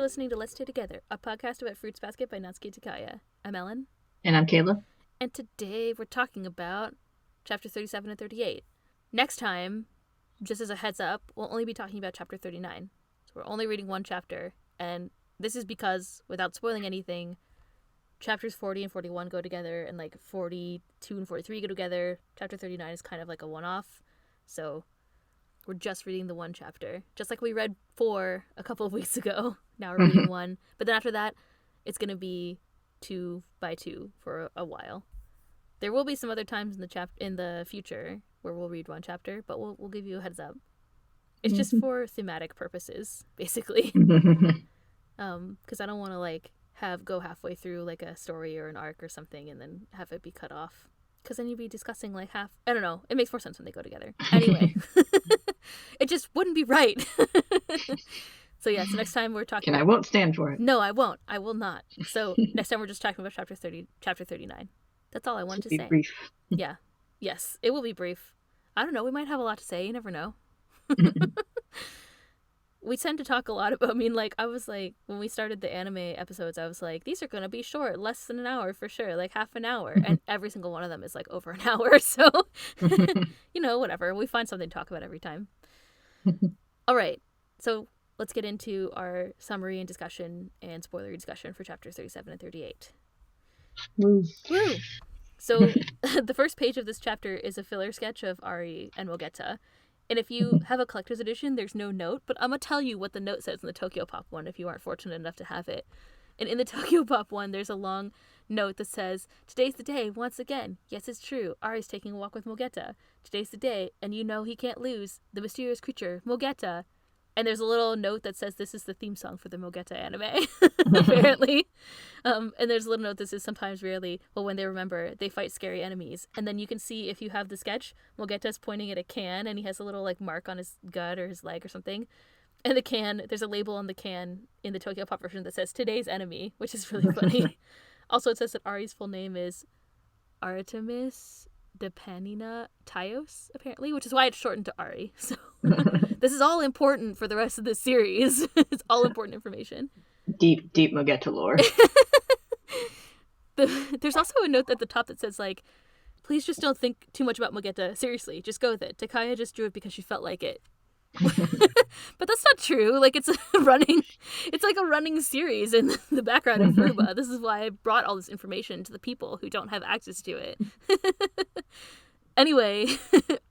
listening to Let's Stay Together, a podcast about Fruits Basket by Natsuki Takaya. I'm Ellen. And I'm Kayla. And today we're talking about chapter 37 and 38. Next time, just as a heads up, we'll only be talking about chapter 39. So we're only reading one chapter, and this is because, without spoiling anything, chapters 40 and 41 go together, and like 42 and 43 go together. Chapter 39 is kind of like a one-off, so we're just reading the one chapter. Just like we read 4 a couple of weeks ago. Now we're reading 1. But then after that, it's going to be 2 by 2 for a while. There will be some other times in the future where we'll read one chapter, but we'll give you a heads up. It's just for thematic purposes, basically. Because I don't want to go halfway through like a story or an arc or something and then have it be cut off. Because then you'd be discussing like half... I don't know. It makes more sense when they go together. Anyway. It just wouldn't be right. So yeah, so next time we're talking... And I won't stand for it. No, I won't. I will not. So next time we're just talking about chapter 39. That's all I wanted to say. Brief. Yeah. Yes, it will be brief. I don't know. We might have a lot to say. You never know. We tend to talk a lot about, I was like, when we started the anime episodes, I was like, these are going to be short, less than an hour for sure, like half an hour. And every single one of them is like over an hour. So, whatever. We find something to talk about every time. All right. So let's get into our summary and discussion and spoilery discussion for chapters 37 and 38. Woo. Woo! So the first page of this chapter is a filler sketch of Ari and Mogeta. And if you have a collector's edition, there's no note, but I'm going to tell you what the note says in the Tokyo Pop one if you aren't fortunate enough to have it. And in the Tokyo Pop one, there's a long note that says, "Today's the day, once again. Yes, it's true. Ari's taking a walk with Mogeta. Today's the day, and you know he can't lose. The mysterious creature, Mogeta." And there's a little note that says this is the theme song for the Mogeta anime, apparently. And there's a little note that says sometimes, rarely, well, when they remember, they fight scary enemies. And then you can see, if you have the sketch, Mogeta's pointing at a can, and he has a little, mark on his gut or his leg or something. And the can, there's a label on the can in the Tokyo Pop version that says, "Today's enemy," which is really funny. Also, it says that Ari's full name is Artemis Depanina Taios, apparently, which is why it's shortened to Ari. So this is all important for the rest of this series. It's all important information. Deep Mogeta lore. There's also a note at the top that says, please just don't think too much about Mogeta. Seriously, just go with it. Takaya just drew it because she felt like it. But that's not true. It's like a running series in the background of Furuba. This is why I brought all this information to the people who don't have access to it. Anyway,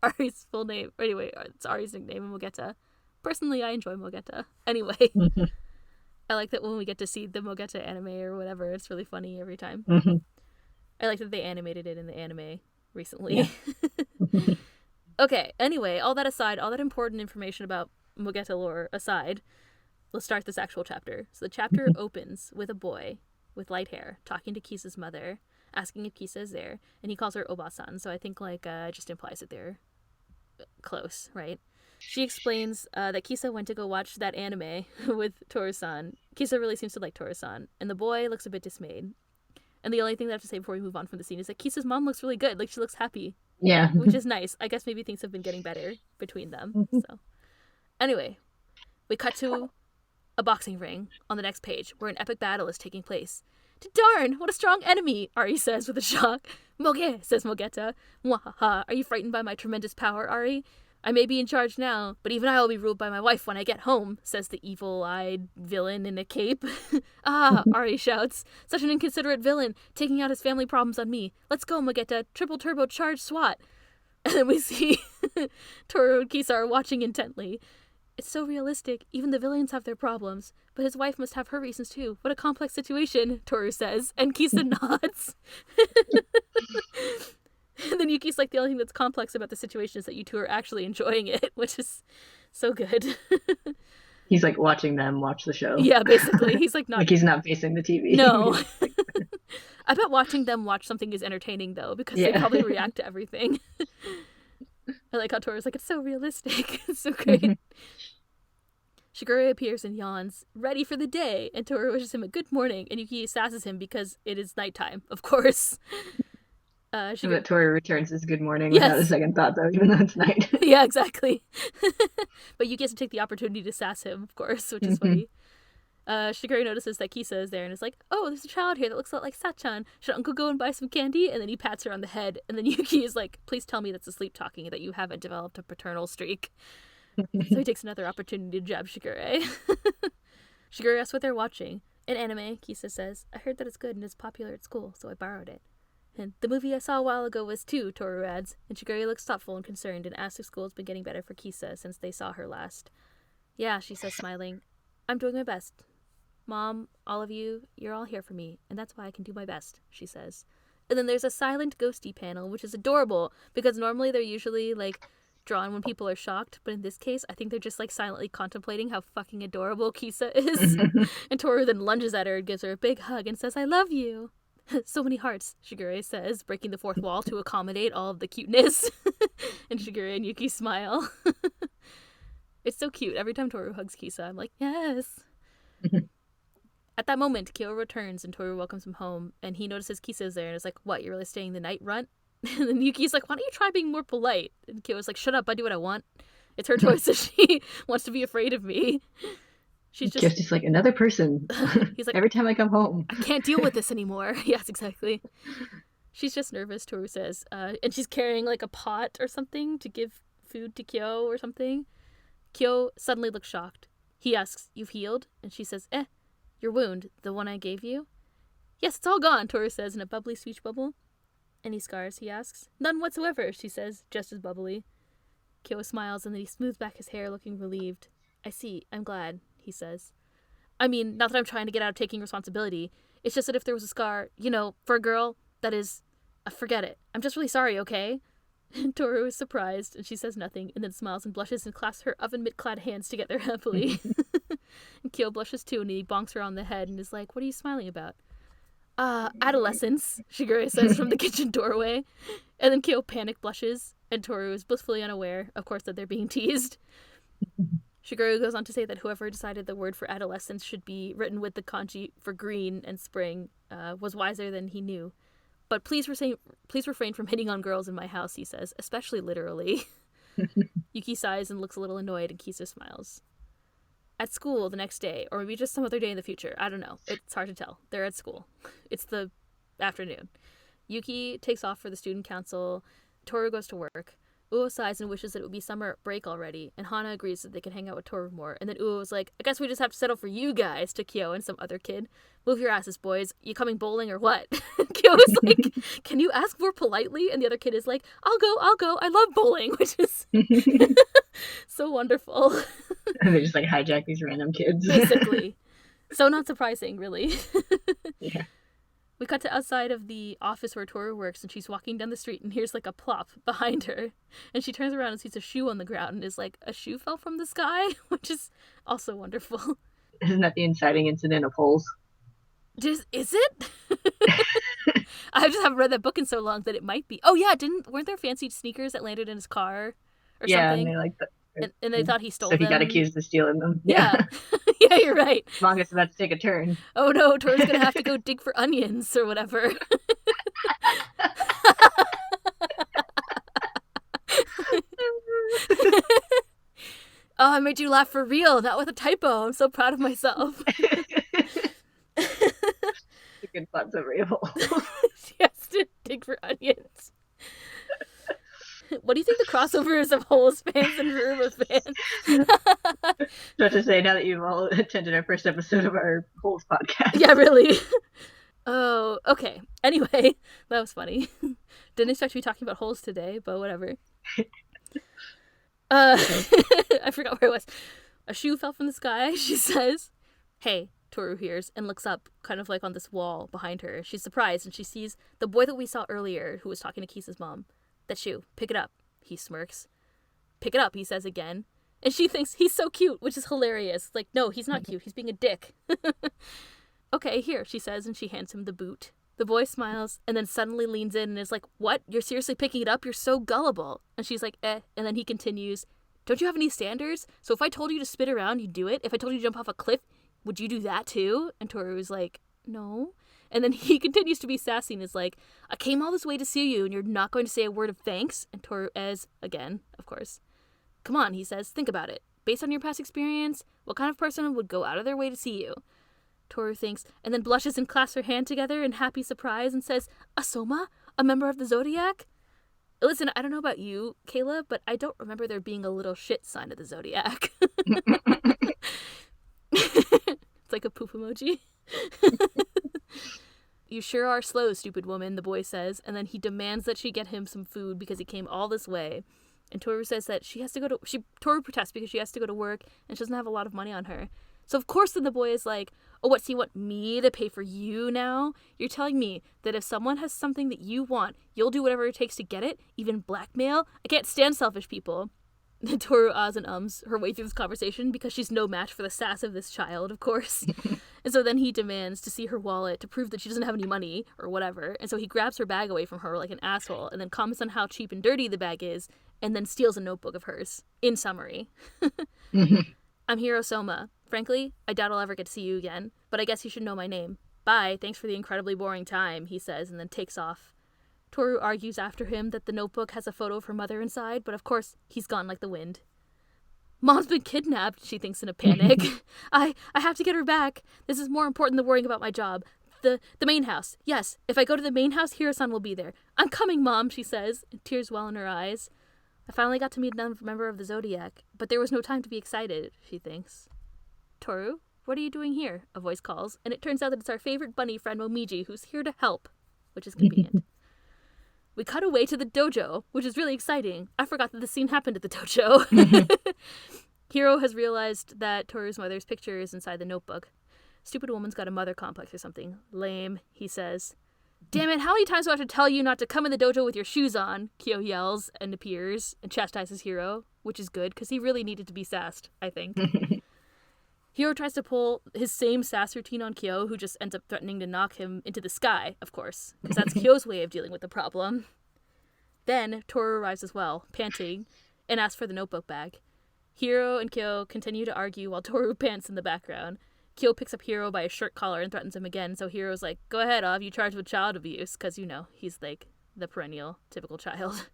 Ari's full name. Anyway, it's Ari's nickname, Mogeta. Personally, I enjoy Mogeta. Anyway, I like that when we get to see the Mogeta anime or whatever. It's really funny every time. I like that they animated it in the anime recently. Yeah. Okay, anyway, all that aside, all that important information about Mogeta lore aside, let's start this actual chapter. So the chapter opens with a boy with light hair talking to Kisa's mother, asking if Kisa is there, and he calls her Oba-san, so I think just implies that they're close, right? She explains that Kisa went to go watch that anime with Toru-san. Kisa really seems to like Toru-san, and the boy looks a bit dismayed. And the only thing that I have to say before we move on from the scene is that Kisa's mom looks really good. She looks happy. Yeah. Which is nice. I guess maybe things have been getting better between them. So, anyway, we cut to a boxing ring on the next page where an epic battle is taking place. "Darn, what a strong enemy," Ari says with a shock. "Moge," says Mogeta. "Mwahaha, are you frightened by my tremendous power, Ari? I may be in charge now, but even I will be ruled by my wife when I get home," says the evil-eyed villain in a cape. "Ah," Ari shouts, "such an inconsiderate villain, taking out his family problems on me. Let's go, Mogeta, triple turbo charge SWAT." And then we see Toru and Kisa are watching intently. "It's so realistic, even the villains have their problems, but his wife must have her reasons too. What a complex situation," Toru says, and Kisa nods. And then Yuki's the only thing that's complex about the situation is that you two are actually enjoying it, which is so good. He's watching them watch the show. Yeah, basically. He's not... he's not facing the TV. No. I bet watching them watch something is entertaining, though, because they probably react to everything. I like how Toru's it's so realistic. It's so great. Shigure appears and yawns, ready for the day, and Toru wishes him a good morning, and Yuki sasses him because it is nighttime, of course. But Toru returns his good morning without a second thought, though, even though it's night. Yeah, exactly. But Yuki has to take the opportunity to sass him, of course, which is funny. Shigure notices that Kisa is there and is like, oh, there's a child here that looks a lot like Sachan. Should Uncle go and buy some candy? And then he pats her on the head. And then Yuki is like, please tell me that's a sleep talking, that you haven't developed a paternal streak. So he takes another opportunity to jab Shigure. Shigure asks what they're watching. An anime, Kisa says. I heard that it's good and is popular at school, so I borrowed it. And the movie I saw a while ago was too, Toru adds. And Shigure looks thoughtful and concerned and asks if school's been getting better for Kisa since they saw her last. Yeah, she says, smiling. I'm doing my best. Mom, all of you, you're all here for me, and that's why I can do my best, she says. And then there's a silent ghosty panel, which is adorable, because normally they're usually, like, drawn when people are shocked, but in this case, I think they're just, like, silently contemplating how fucking adorable Kisa is. And Toru then lunges at her and gives her a big hug and says, I love you. So many hearts, Shigure says, breaking the fourth wall to accommodate all of the cuteness. And Shigure and Yuki smile. It's so cute. Every time Toru hugs Kisa, I'm like, yes. At that moment, Kyo returns and Toru welcomes him home, and he notices Kisa is there and is like, what, you're really staying the night, runt? And then Yuki's like, why don't you try being more polite? And Kyo's like, shut up, I do what I want. It's her choice if she wants to be afraid of me. She's just like another person. He's like, every time I come home. I can't deal with this anymore. Yes, exactly. She's just nervous, Toru says. And she's carrying like a pot or something to give food to Kyo or something. Kyo suddenly looks shocked. He asks, you've healed? And she says, your wound, the one I gave you? Yes, it's all gone, Toru says in a bubbly speech bubble. Any scars, he asks. None whatsoever, she says, just as bubbly. Kyo smiles and then he smooths back his hair, looking relieved. I see, I'm glad, he says. I mean, not that I'm trying to get out of taking responsibility. It's just that if there was a scar, for a girl, that is, forget it. I'm just really sorry, okay? And Toru is surprised, and she says nothing, and then smiles and blushes and clasps her oven-mitt-clad hands together happily. And Kyo blushes too, and he bonks her on the head and is like, what are you smiling about? Adolescence, Shigure says from the kitchen doorway. And then Kyo panic blushes, and Toru is blissfully unaware, of course, that they're being teased. Shigure goes on to say that whoever decided the word for adolescence should be written with the kanji for green and spring was wiser than he knew. But please refrain from hitting on girls in my house, he says, especially literally. Yuki sighs and looks a little annoyed, and Kisa smiles. At school the next day, or maybe just some other day in the future. I don't know. It's hard to tell. They're at school. It's the afternoon. Yuki takes off for the student council. Toru goes to work. Uo sighs and wishes that it would be summer break already, and Hana agrees that they can hang out with Toru more. And then Uo was like, I guess we just have to settle for you guys, to Kyo and some other kid. Move your asses, boys. You coming bowling or what? Kyo is like, can you ask more politely? And the other kid is like, I'll go. I love bowling, which is so wonderful. And they just like hijack these random kids. Basically. So not surprising, really. Yeah. We cut to outside of the office where Toru works, and she's walking down the street, and here's like a plop behind her. And she turns around and sees a shoe on the ground and is like, a shoe fell from the sky? Which is also wonderful. Isn't that the inciting incident of holes? Is it? I just haven't read that book in so long that it might be. Oh yeah, weren't there fancy sneakers that landed in his car or something? And they like and they thought he stole them. So he got accused of stealing them. Yeah. Yeah, you're right. Manga's about to take a turn. Oh no, Toru's gonna have to go dig for onions or whatever. Oh, I made you laugh for real, not with a typo. I'm so proud of myself. A good plot summary of all. She has to dig for onions. What do you think the crossover is of Holes fans and Rumor fans? So to say, now that you've all attended our first episode of our Holes podcast. Yeah, really. Oh, okay. Anyway, that was funny. Didn't expect to be talking about holes today, but whatever. I forgot where I was. A shoe fell from the sky, she says. Hey, Toru hears and looks up, kind of like on this wall behind her. She's surprised, and she sees the boy that we saw earlier who was talking to Kisa's mom. That shoe. Pick it up. He smirks. Pick it up, he says again. And she thinks he's so cute, which is hilarious. Like, no, he's not cute. He's being a dick. Okay, here, she says, and she hands him the boot. The boy smiles and then suddenly leans in and is like, what? You're seriously picking it up? You're so gullible. And she's like, And then he continues, don't you have any standards? So if I told you to spit around, you'd do it? If I told you to jump off a cliff, would you do that too? And Toru is like, no. And then he continues to be sassy and is like, I came all this way to see you and you're not going to say a word of thanks? And Toru is, again, of course. Come on, he says, think about it. Based on your past experience, what kind of person would go out of their way to see you? Toru thinks, and then blushes and clasps her hand together in happy surprise and says, a Sohma? A member of the Zodiac? Listen, I don't know about you, Kayla, but I don't remember there being a little shit sign of the Zodiac. It's like a poop emoji. You sure are slow, stupid woman, the boy says, and then he demands that she get him some food because he came all this way. And Toru says that Toru protests because she has to go to work and she doesn't have a lot of money on her. So of course then the boy is like, oh, what, so you want me to pay for you now? You're telling me that if someone has something that you want, you'll do whatever it takes to get it? Even blackmail? I can't stand selfish people. Toru ahs and ums her way through this conversation because she's no match for the sass of this child, of course. And so then he demands to see her wallet to prove that she doesn't have any money or whatever. And so he grabs her bag away from her like an asshole and then comments on how cheap and dirty the bag is and then steals a notebook of hers. In summary. I'm Hiro Sohma. Frankly, I doubt I'll ever get to see you again, but I guess you should know my name. Bye, thanks for the incredibly boring time, he says, and then takes off. Toru argues after him that the notebook has a photo of her mother inside, but of course, he's gone like the wind. Mom's been kidnapped, she thinks in a panic. I have to get her back. This is more important than worrying about my job. The main house. Yes, if I go to the main house, Hiro-san will be there. I'm coming, Mom, she says, and tears well in her eyes. I finally got to meet another member of the Zodiac, but there was no time to be excited, she thinks. Toru, what are you doing here? A voice calls, and it turns out that it's our favorite bunny friend Momiji who's here to help, which is convenient. We cut away to the dojo, which is really exciting. I forgot that the scene happened at the dojo. Hiro has realized that Toru's mother's picture is inside the notebook. Stupid woman's got a mother complex or something. Lame, he says. Damn it, how many times do I have to tell you not to come in the dojo with your shoes on? Kyo yells and appears and chastises Hiro, which is good, because he really needed to be sassed, I think. Hiro tries to pull his same sass routine on Kyo, who just ends up threatening to knock him into the sky, of course, because that's Kyo's way of dealing with the problem. Then Toru arrives as well, panting, and asks for the notebook bag. Hiro and Kyo continue to argue while Toru pants in the background. Kyo picks up Hiro by his shirt collar and threatens him again, so Hiro's like, go ahead, I'll have you charged with child abuse, because, you know, he's like the perennial, typical child.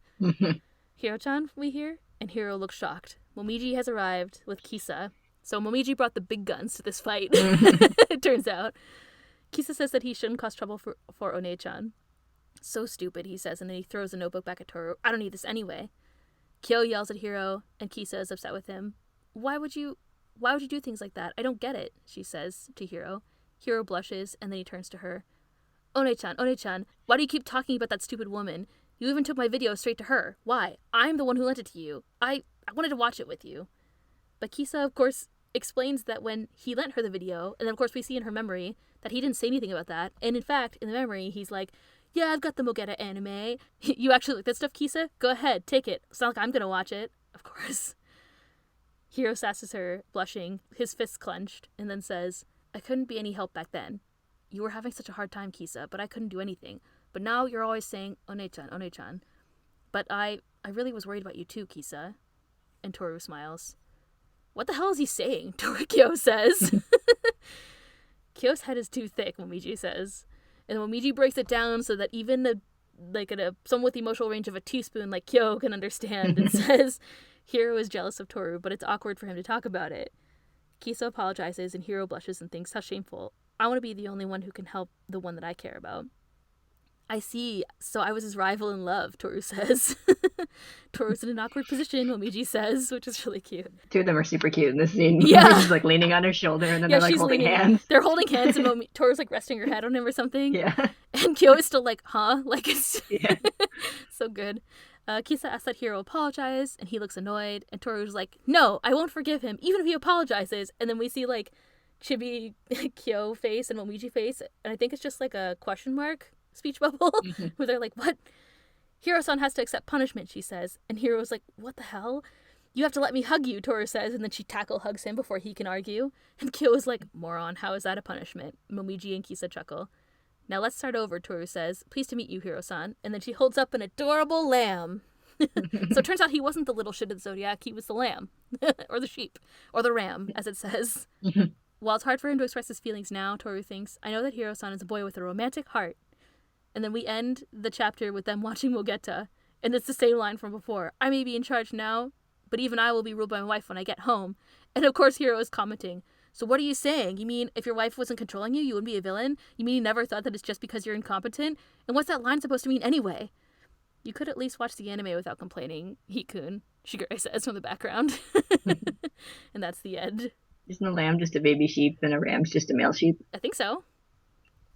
Hiro-chan, we hear? And Hiro looks shocked. Momiji has arrived with Kisa. So Momiji brought the big guns to this fight, it turns out. Kisa says that he shouldn't cause trouble for One-chan. So stupid, he says, and then he throws the notebook back at Toru. I don't need this anyway. Kyo yells at Hiro, and Kisa is upset with him. Why would you do things like that? I don't get it, she says to Hiro. Hiro blushes, and then he turns to her. One-chan, why do you keep talking about that stupid woman? You even took my video straight to her. Why? I'm the one who lent it to you. I wanted to watch it with you. But Kisa, of course, explains that when he lent her the video, and then of course we see in her memory that he didn't say anything about that, and in fact, in the memory, he's like, yeah, I've got the Mogeta anime. You actually like that stuff, Kisa? Go ahead, take it. It's not like I'm gonna watch it. Of course. Hiro sasses her, blushing, his fists clenched, and then says, I couldn't be any help back then. You were having such a hard time, Kisa, but I couldn't do anything. But now you're always saying, One-chan. But I really was worried about you too, Kisa. And Toru smiles. What the hell is he saying? Kyo says. Kyo's head is too thick, Momiji says. And Momiji breaks it down so that even at a somewhat emotional range of a teaspoon like Kyo can understand and says, Hiro is jealous of Toru, but it's awkward for him to talk about it. Kisa apologizes and Hiro blushes and thinks, how shameful. I want to be the only one who can help the one that I care about. I see. So I was his rival in love, Toru says. Toru's in an awkward position, Momiji says, which is really cute. Two of them are super cute in this scene. Yeah. She's like leaning on her shoulder and then they're like holding hands. They're holding hands and Toru's like resting her head on him or something. Yeah. And Kyo is still like, huh? Like it's yeah. So good. Kisa asks that Hiro apologize and he looks annoyed. And Toru's like, no, I won't forgive him, even if he apologizes. And then we see like chibi Kyo face and Momiji face. And I think it's just like a question mark speech bubble where they're like, what? Hiro-san has to accept punishment, she says. And Hiro's like, what the hell? You have to let me hug you, Toru says, and then she tackle hugs him before he can argue. And Kyo is like, moron, how is that a punishment? Momiji and Kisa chuckle. Now let's start over, Toru says. Pleased to meet you, Hiro-san. And then she holds up an adorable lamb. So it turns out he wasn't the little shit of the Zodiac, he was the lamb. Or the sheep. Or the ram, as it says. While it's hard for him to express his feelings now, Toru thinks, I know that Hiro-san is a boy with a romantic heart. And then we end the chapter with them watching Mogeta. And it's the same line from before. I may be in charge now, but even I will be ruled by my wife when I get home. And of course Hiro is commenting, so what are you saying? You mean if your wife wasn't controlling you, you wouldn't be a villain? You mean you never thought that it's just because you're incompetent? And what's that line supposed to mean anyway? You could at least watch the anime without complaining, Hikun, Shigure says from the background. And that's the end. Isn't a lamb just a baby sheep and a ram's just a male sheep? I think so.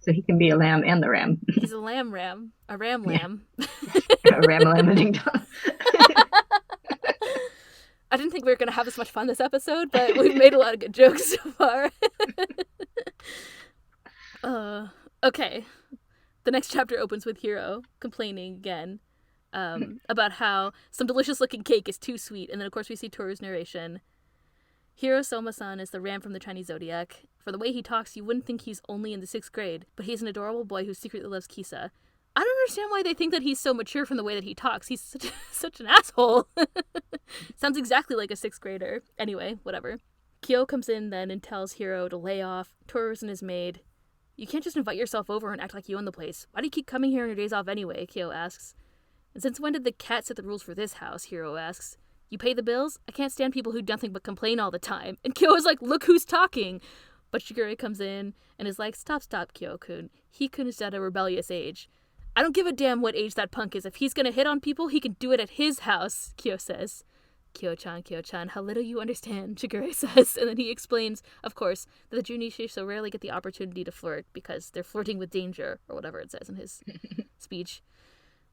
So he can be a lamb and the ram. He's a ram. A ram lamb. A ram ding dong. I didn't think we were going to have this much fun this episode, but we've made a lot of good jokes so far. Okay. The next chapter opens with Hiro complaining again about how some delicious-looking cake is too sweet. And then, of course, we see Toru's narration. Hiro Sohma-san is the ram from the Chinese zodiac. For the way he talks, you wouldn't think he's only in the 6th grade, but he's an adorable boy who secretly loves Kisa. I don't understand why they think that he's so mature from the way that he talks. He's such an asshole. Sounds exactly like a 6th grader. Anyway, whatever. Kyo comes in then and tells Hiro to lay off. Toru and his maid. You can't just invite yourself over and act like you own the place. Why do you keep coming here on your days off anyway? Kyo asks. And since when did the cat set the rules for this house? Hiro asks. You pay the bills? I can't stand people who do nothing but complain all the time. And Kyo is like, look who's talking. But Shigure comes in and is like, stop, Kyo-kun. Hikun is at a rebellious age. I don't give a damn what age that punk is. If he's gonna hit on people, he can do it at his house, Kyo says. Kyo-chan, how little you understand, Shigure says. And then he explains, of course, that the Junichi so rarely get the opportunity to flirt because they're flirting with danger, or whatever it says in his speech.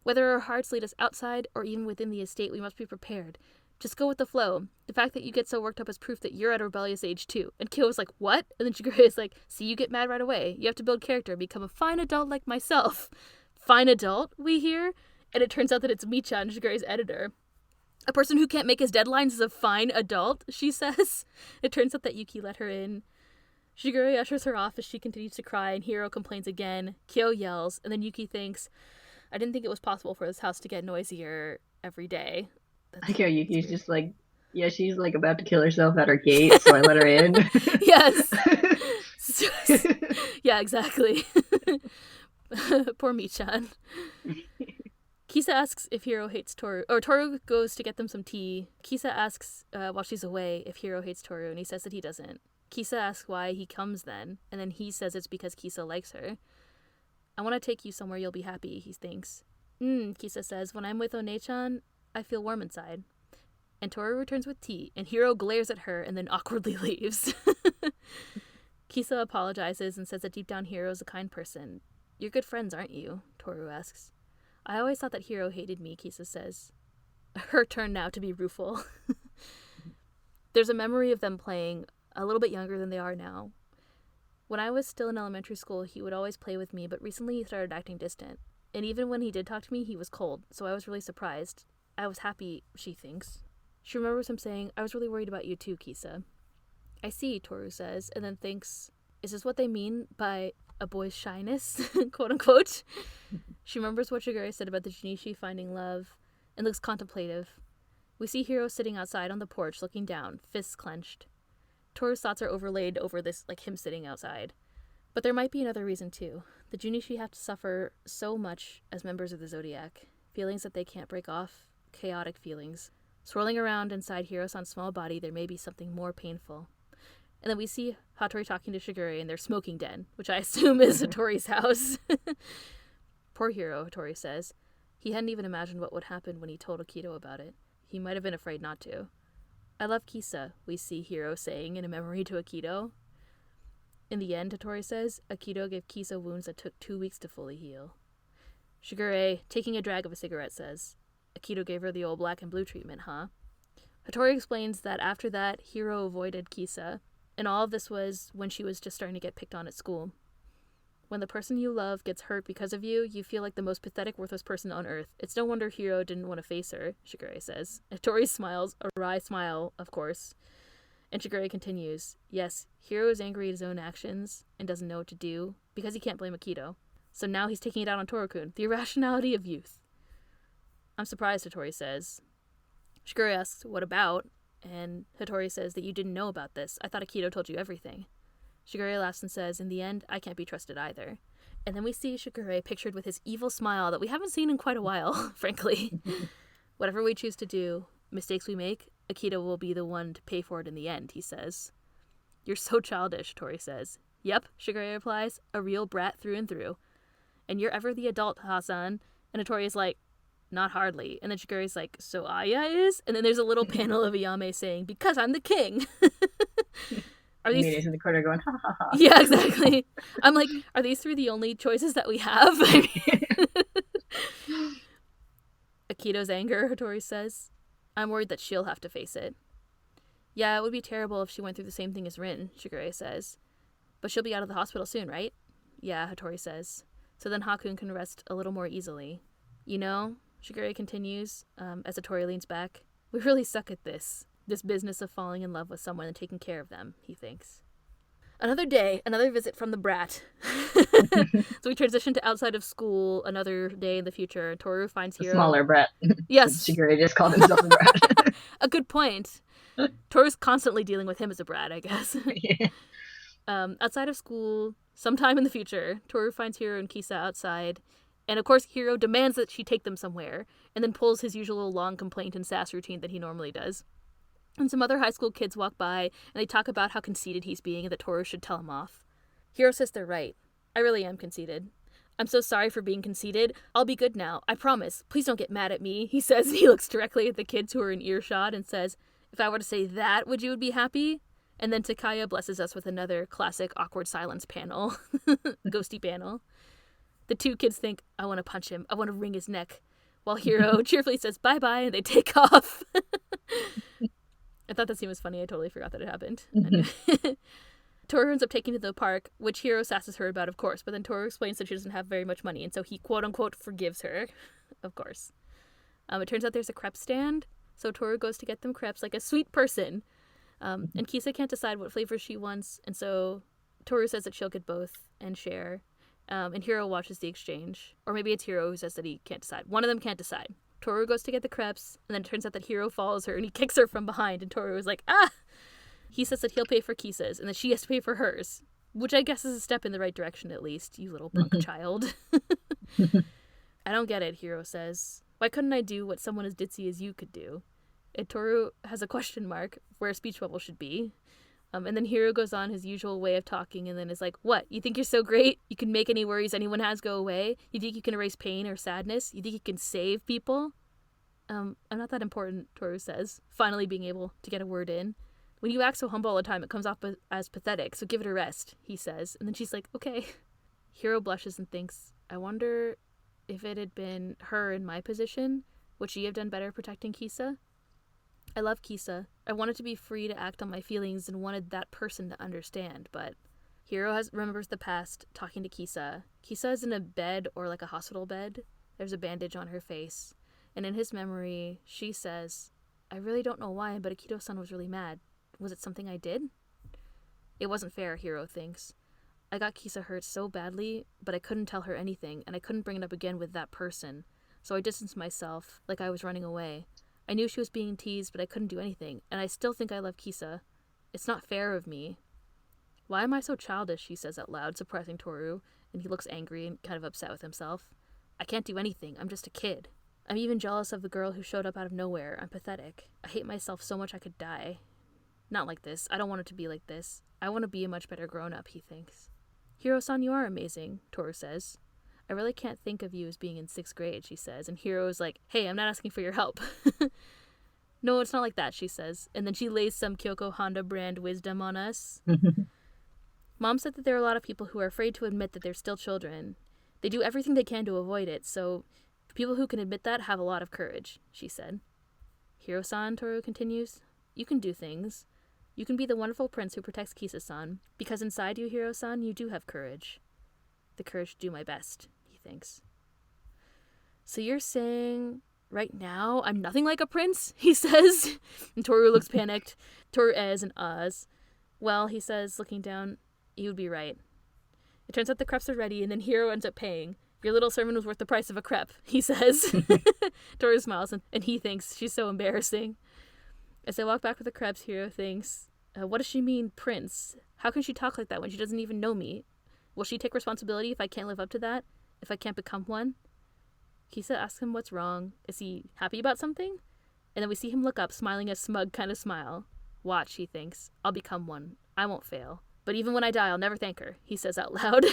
Whether our hearts lead us outside or even within the estate, we must be prepared. Just go with the flow. The fact that you get so worked up is proof that you're at a rebellious age too. And Kyo is like, what? And then Shigure is like, see, you get mad right away. You have to build character, become a fine adult like myself. Fine adult, we hear? And it turns out that it's Michan, Shigure's editor. A person who can't make his deadlines is a fine adult, she says. It turns out that Yuki let her in. Shigure ushers her off as she continues to cry, and Hiro complains again. Kyo yells, and then Yuki thinks, I didn't think it was possible for this house to get noisier every day. I care Yuki's just like, yeah, she's like about to kill herself at her gate, so I let her in. Yes. Yeah, exactly. Poor Michan. Kisa asks if Hiro hates Toru, or Toru goes to get them some tea. Kisa asks while she's away if Hiro hates Toru, and he says that he doesn't. Kisa asks why he comes then, and then he says it's because Kisa likes her. I want to take you somewhere you'll be happy, he thinks. Kisa says, when I'm with One-chan, I feel warm inside. And Toru returns with tea, and Hiro glares at her and then awkwardly leaves. Kisa apologizes and says that deep down Hiro's a kind person. You're good friends, aren't you? Toru asks. I always thought that Hiro hated me, Kisa says. Her turn now to be rueful. There's a memory of them playing, a little bit younger than they are now. When I was still in elementary school, he would always play with me, but recently he started acting distant. And even when he did talk to me, he was cold, so I was really surprised. I was happy, she thinks. She remembers him saying, I was really worried about you too, Kisa. I see, Toru says, and then thinks, is this what they mean by a boy's shyness, quote-unquote? She remembers what Shigure said about the Junichi finding love, and looks contemplative. We see Hiro sitting outside on the porch, looking down, fists clenched. Toru's thoughts are overlaid over this, like him sitting outside. But there might be another reason, too. The Junichi have to suffer so much as members of the Zodiac. Feelings that they can't break off. Chaotic feelings. Swirling around inside Hiro-san's small body, there may be something more painful. And then we see Hattori talking to Shigure in their smoking den, which I assume is Hattori's house. Poor Hiro, Hattori says. He hadn't even imagined what would happen when he told Akito about it. He might have been afraid not to. I love Kisa, we see Hiro saying in a memory to Akito. In the end, Hattori says, Akito gave Kisa wounds that took 2 weeks to fully heal. Shigure, taking a drag of a cigarette, says, Akito gave her the old black and blue treatment, huh? Hattori explains that after that, Hiro avoided Kisa, and all of this was when she was just starting to get picked on at school. When the person you love gets hurt because of you, you feel like the most pathetic, worthless person on earth. It's no wonder Hiro didn't want to face her, Shigure says. Hattori smiles, a wry smile, of course. And Shigure continues, yes, Hiro is angry at his own actions and doesn't know what to do because he can't blame Akito. So now he's taking it out on Toru-kun, the irrationality of youth. I'm surprised, Hattori says. Shigure asks, what about? And Hattori says that you didn't know about this. I thought Akito told you everything. Shigure laughs and says, in the end, I can't be trusted either. And then we see Shigure pictured with his evil smile that we haven't seen in quite a while, frankly. Whatever we choose to do, mistakes we make, Akito will be the one to pay for it in the end, he says. You're so childish, Tori says. Yep, Shigure replies, a real brat through and through. And you're ever the adult, Hasan. And Tori is like, not hardly. And then Shigure's like, so Aya is? And then there's a little panel of Ayame saying, because I'm the king. Are these in the corner going, ha ha ha? Yeah, exactly. I'm like, are these three the only choices that we have? Akito's anger, Tori says. I'm worried that she'll have to face it. Yeah, it would be terrible if she went through the same thing as Rin, Shigure says. But she'll be out of the hospital soon, right? Yeah, Hattori says. So then Hakun can rest a little more easily. You know, Shigure continues, as Hattori leans back, we really suck at this business of falling in love with someone and taking care of them, he thinks. Another day, another visit from the brat. So we transition to outside of school, another day in the future. Toru finds Hiro. A smaller brat. Yes. Shigure just called himself a brat. A good point. Toru's constantly dealing with him as a brat, I guess. Yeah. Outside of school, sometime in the future, Toru finds Hiro and Kisa outside. And of course, Hiro demands that she take them somewhere, and then pulls his usual long complaint and sass routine that he normally does. And some other high school kids walk by, and they talk about how conceited he's being and that Toru should tell him off. Hiro says they're right. I really am conceited. I'm so sorry for being conceited. I'll be good now. I promise. Please don't get mad at me, he says. He looks directly at the kids who are in earshot and says, if I were to say that, would you be happy? And then Takaya blesses us with another classic awkward silence panel. Ghosty panel. The two kids think, I want to punch him. I want to wring his neck. While Hiro cheerfully says bye-bye and they take off. I thought that scene was funny. I totally forgot that it happened. Toru ends up taking to the park, which Hiro sasses her about, of course. But then Toru explains that she doesn't have very much money, and so he quote-unquote forgives her, of course. It turns out there's a crepe stand, so Toru goes to get them crepes like a sweet person. And Kisa can't decide what flavor she wants, and so Toru says that she'll get both and share. And Hiro watches the exchange. Or maybe it's Hiro who says that he can't decide. One of them can't decide. Toru goes to get the crepes, and then it turns out that Hiro follows her, and he kicks her from behind, and Toru is like, ah! He says that he'll pay for Kisa's, and that she has to pay for hers. Which I guess is a step in the right direction, at least, you little punk child. I don't get it, Hiro says. Why couldn't I do what someone as ditzy as you could do? And Toru has a question mark where a speech bubble should be. And then Hiro goes on his usual way of talking and then is like, what? You think you're so great? You can make any worries anyone has go away? You think you can erase pain or sadness? You think you can save people? I'm not that important, Toru says, finally being able to get a word in. When you act so humble all the time, it comes off as pathetic, so give it a rest, he says. And then she's like, okay. Hiro blushes and thinks, I wonder if it had been her in my position, would she have done better protecting Kisa? I love Kisa. I wanted to be free to act on my feelings and wanted that person to understand, but Hiro remembers the past talking to Kisa. Kisa is in a bed or like a hospital bed. There's a bandage on her face. And in his memory, she says, I really don't know why, but Akito-san was really mad. Was it something I did? It wasn't fair, Hiro thinks. I got Kisa hurt so badly, but I couldn't tell her anything, and I couldn't bring it up again with that person. So I distanced myself, like I was running away. I knew she was being teased, but I couldn't do anything, and I still think I love Kisa. It's not fair of me. Why am I so childish, he says out loud, surprising Toru, and he looks angry and kind of upset with himself. I can't do anything, I'm just a kid. I'm even jealous of the girl who showed up out of nowhere. I'm pathetic. I hate myself so much I could die. Not like this. I don't want it to be like this. I want to be a much better grown-up, he thinks. Hiro-san, you are amazing, Toru says. I really can't think of you as being in 6th grade, she says, and Hiro is like, hey, I'm not asking for your help. No, it's not like that, she says, and then she lays some Kyoko Honda brand wisdom on us. Mom said that there are a lot of people who are afraid to admit that they're still children. They do everything they can to avoid it, so people who can admit that have a lot of courage, she said. Hiro-san, Toru continues, you can do things. You can be the wonderful prince who protects Kisa-san, because inside you, Hiro-san, you do have courage. The courage to do my best, he thinks. So you're saying, right now, I'm nothing like a prince, he says. And Toru looks panicked. Toru ehs and ahs. Well, he says, looking down, you would be right. It turns out the crepes are ready, and then Hiro ends up paying. Your little sermon was worth the price of a crepe, he says. Toru smiles, and he thinks she's so embarrassing. As they walk back with the crepes, Hiro thinks, what does she mean, prince? How can she talk like that when she doesn't even know me? Will she take responsibility if I can't live up to that? If I can't become one? Kisa asks him what's wrong. Is he happy about something? And then we see him look up, smiling a smug kind of smile. Watch, he thinks. I'll become one. I won't fail. But even when I die, I'll never thank her, he says out loud.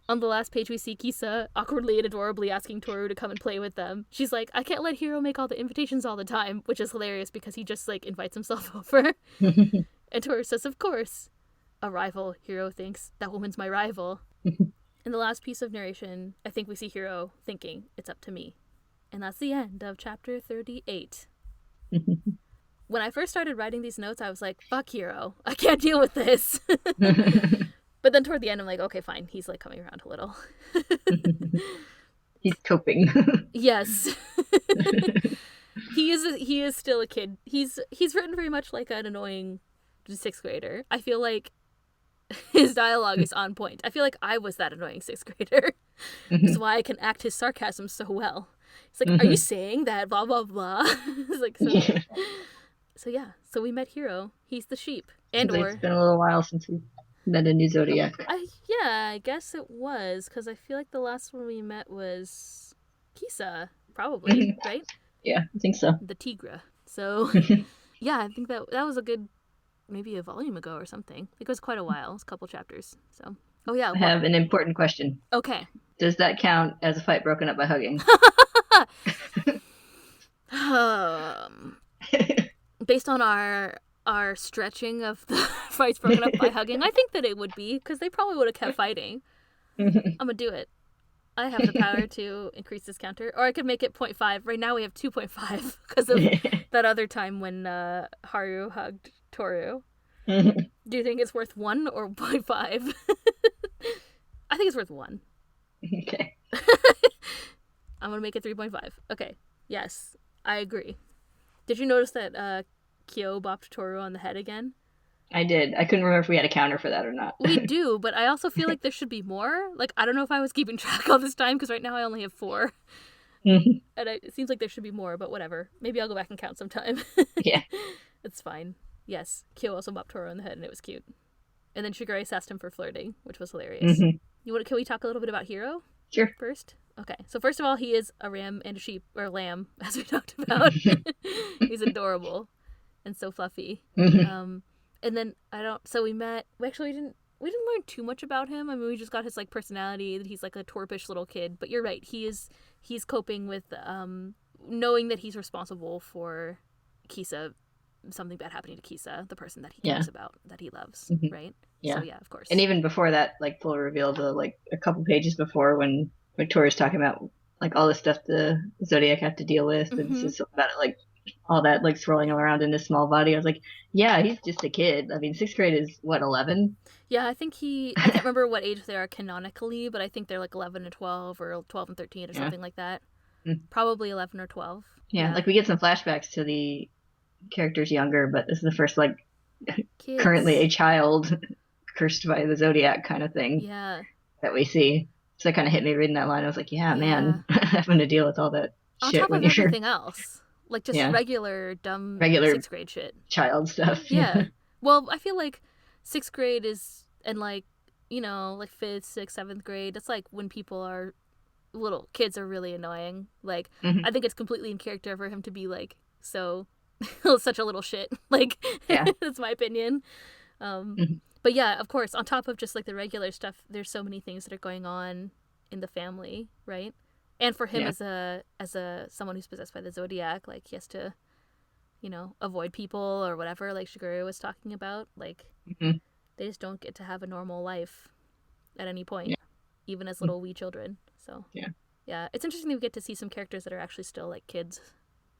On the last page, we see Kisa awkwardly and adorably asking Toru to come and play with them. She's like, I can't let Hiro make all the invitations all the time, which is hilarious because he just, like, invites himself over. And Toru says, of course. A rival, Hiro thinks. That woman's my rival. In the last piece of narration, I think we see Hiro thinking, it's up to me. And that's the end of chapter 38. When I first started writing these notes, I was like, fuck Hiro. I can't deal with this. But then toward the end, I'm like, okay, fine. He's like coming around a little. He's coping. Yes. He is still a kid. He's written very much like an annoying 6th grader. I feel like his dialogue is on point. I feel like I was that annoying 6th grader. That's why I can act his sarcasm so well. It's like, are you saying that blah, blah, blah? It's like, so we met Hiro. He's the sheep. And it's been a little while since we met a new Zodiac. I guess it was, because I feel like the last one we met was Kisa, probably, right? Yeah, I think so. The Tigra. So, yeah, I think that was a good, maybe a volume ago or something. It was quite a while. It's a couple chapters. So, oh yeah. I have an important question. Okay. Does that count as a fight broken up by hugging? Based on our stretching of the fights broken up by hugging, I think that it would be, because they probably would have kept fighting. I'm gonna do it. I have the power to increase this counter, or I could make it 0.5. Right now we have 2.5 because of that other time when Haru hugged Toru. Do you think it's worth 1 or 0.5? I think it's worth 1. Okay. I'm gonna make it 3.5. Okay. Yes, I agree. Did you notice that Kyo bopped Toru on the head again? I did. I couldn't remember if we had a counter for that or not. We do, but I also feel like there should be more. Like, I don't know if I was keeping track all this time, because right now I only have 4. And it seems like there should be more, but whatever. Maybe I'll go back and count sometime. Yeah. It's fine. Yes, Kyo also bopped Toru on the head, and it was cute. And then Shigure sassed him for flirting, which was hilarious. Can we talk a little bit about Hiro? Sure. First? Okay. So first of all, he is a ram and a sheep, or lamb, as we talked about. He's adorable and so fluffy. And then we didn't learn too much about him. I mean, we just got his like personality, that he's like a twerpish little kid. But you're right, he's coping with knowing that he's responsible for Kisa, something bad happening to Kisa, the person that he cares about, that he loves, right? Yeah. So yeah, of course. And even before that, like full reveal, like a couple pages before, when Victoria's talking about like all the stuff the Zodiac have to deal with, and it's just about it, like all that like swirling around in his small body. I was like, yeah, he's just a kid. I mean, 6th grade is what, 11? Yeah, I can't remember what age they are canonically, but I think they're like 11 and 12 or 12 and 13 or something like that. Probably 11 or 12. Yeah, like we get some flashbacks to the characters younger, but this is the first like Kids. Currently a child cursed by the Zodiac kind of thing that we see. So that kind of hit me reading that line. I was like, yeah. Man, having to deal with all that on shit top when of you're everything else. Like just regular 6th grade shit. Child stuff. Yeah. Well, I feel like 6th grade is, and like, you know, like 5th, 6th, 7th grade, that's like when people are, little kids are really annoying. Like, I think it's completely in character for him to be like, so, such a little shit. Like, that's my opinion. But yeah, of course, on top of just like the regular stuff, there's so many things that are going on in the family, right? And for him as a someone who's possessed by the Zodiac, like he has to, you know, avoid people or whatever, like Shigure was talking about. Like they just don't get to have a normal life at any point, even as little wee children. So yeah, it's interesting that we get to see some characters that are actually still like kids,